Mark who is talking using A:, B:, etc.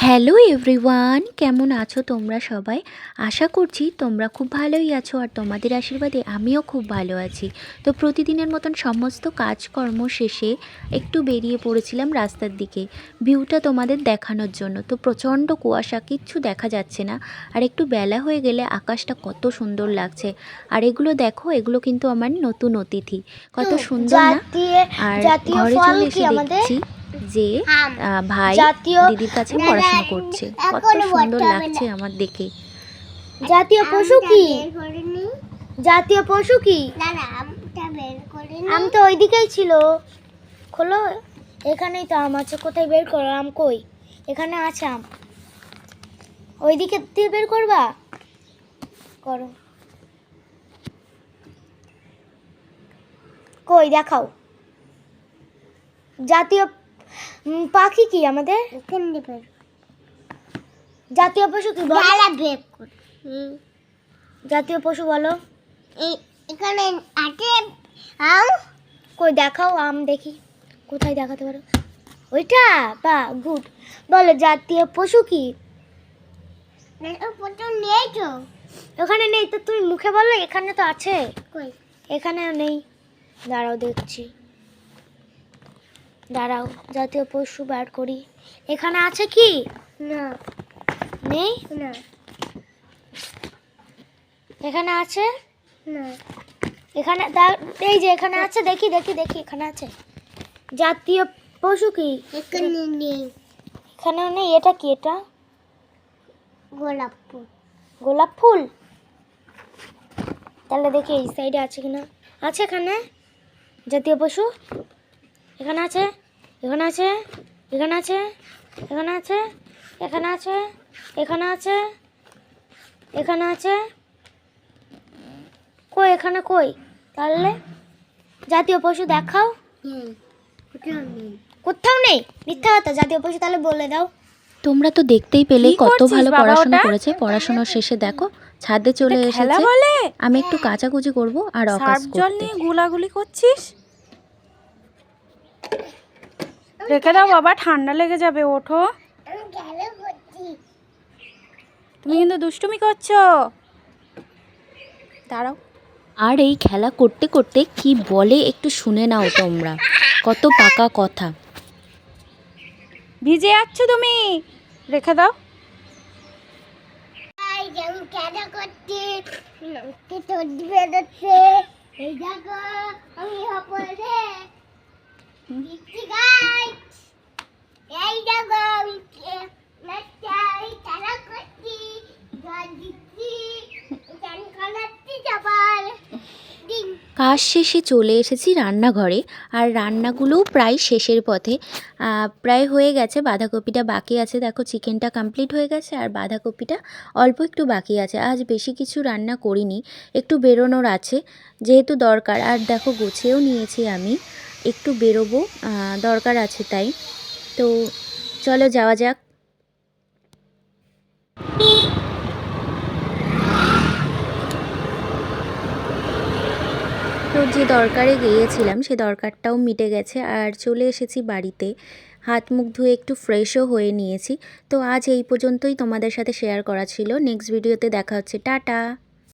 A: Hello everyone, কেমন আছো তোমরা সবাই? আশা করছি তোমরা খুব ভালোই আছো আর তোমাদের আশীর্বাদে আমিও খুব ভালো আছি। তো প্রতিদিনের মতন সমস্ত কাজকর্ম শেষে একটু বেরিয়ে পড়েছিলাম রাস্তার দিকে ভিউটা তোমাদের দেখানোর জন্য। তো প্রচণ্ড কুয়াশা, কিচ্ছু দেখা যাচ্ছে না। আর একটু বেলা হয়ে গেলে আকাশটা কত সুন্দর লাগছে। আর এগুলো দেখো, এগুলো কিন্তু আমার নতুন অতিথি, কত সুন্দর না? আর ঘরে চলে এসে দেখছি যে ভাই দিদির কাছে পড়াশোনা করছে। কত সুন্দর লাগছে আমার দেখে।
B: জাতীয় পশু কি? জাতীয় পশু কি? আম তো ওইদিকেই ছিল। খোলো, এখানেই তো আম আছে। কোথায় বের করো? আম কই? এখানে আছে আম। ওইদিকে দিয়ে বের করবা? করো। কই দেখাও। জাতীয় পাখি কি আমাদের? জাতীয় পশু কি বলো? জাতীয় পশু বলো। এখানে আছে আম। কই দেখাও আম দেখি। কোথায় দেখাতে পারো? ওইটা? বা গুড। বলো জাতীয় পশু কি? নেই তো। ওখানে নেই তো, তুমি মুখে বলো। এখানে তো আছে। কই? এখানেও নেই। দাঁড়াও দেখছি। দাঁড়াও, জাতীয় পশু বার করি। এখানে আছে কি? না, নেই। না, এখানে আছে। না, এখানে এই যে এখানে আছে। দেখি দেখি দেখি, এখানে আছে। জাতীয় পশু কি? এখানে নেই। এখানেও নেই। এটা কি? এটা গোলাপ ফুল। গোলাপ ফুল? তাহলে দেখি এই সাইডে আছে কিনা। আছে এখানে জাতীয় পশু। এখানে আছে, এখানে আছে, এখানে আছে, এখানে আছে, এখানে আছে, এখানে আছে, এখানে আছে। কই? এখানে কই? তাহলে জাতীয় পশু দেখাও। কোথাও নেই। মিথ্যা কথা। জাতীয় পশু তাহলে বলে দাও।
A: তোমরা তো দেখতেই পেলে কত ভালো পড়াশোনা করেছে। পড়াশোনার শেষে দেখো ছাদে চলে এসেছে। আমি একটু কাচাকুচি করব আর অকাজ করতে।
C: জল নিয়ে গুলাগুলি করছিস? রেখে দাও বাবা, ঠান্ডা লেগে যাবে। ওঠো, তুমি কিন্তু দুষ্টুমি করছো। দাঁড়াও।
A: আর এই খেলা করতে করতে কি বলে একটু শুনে নাও তোমরা। কত পাকা কথা।
C: ভিজে যাচ্ছ তুমি, রেখে দাও।
B: খেলা করছি, এই দেখো আমি হপরে দিচ্ছি গাইস। এই দেখো আমি খেলা করছি, গান দিচ্ছি, গান খালাচ্ছি সবার।
A: কাজ শেষে চলে এসেছি রান্নাঘরে। আর রান্নাগুলোও প্রায় শেষের পথে, প্রায় হয়ে গেছে। বাঁধাকপিটা বাকি আছে। দেখো চিকেনটা কমপ্লিট হয়ে গেছে আর বাঁধাকপিটা অল্প একটু বাকি আছে। আজ বেশি কিছু রান্না করিনি, একটু বেরোনোর আছে যেহেতু দরকার। আর দেখো গুছিয়েও নিয়েছি আমি, একটু বেরোবো, দরকার আছে তাই। তো চলো যাওয়া যাক। তো যে দরকারে গিয়েছিলাম সে দরকারটাও মিটে গেছে আর চলে এসেছি বাড়িতে। হাত মুখ ধুয়ে একটু ফ্রেশও হয়ে নিয়েছি। তো আজ এই পর্যন্তই তোমাদের সাথে শেয়ার করা ছিল। নেক্সট ভিডিওতে দেখা হচ্ছে। টাটা।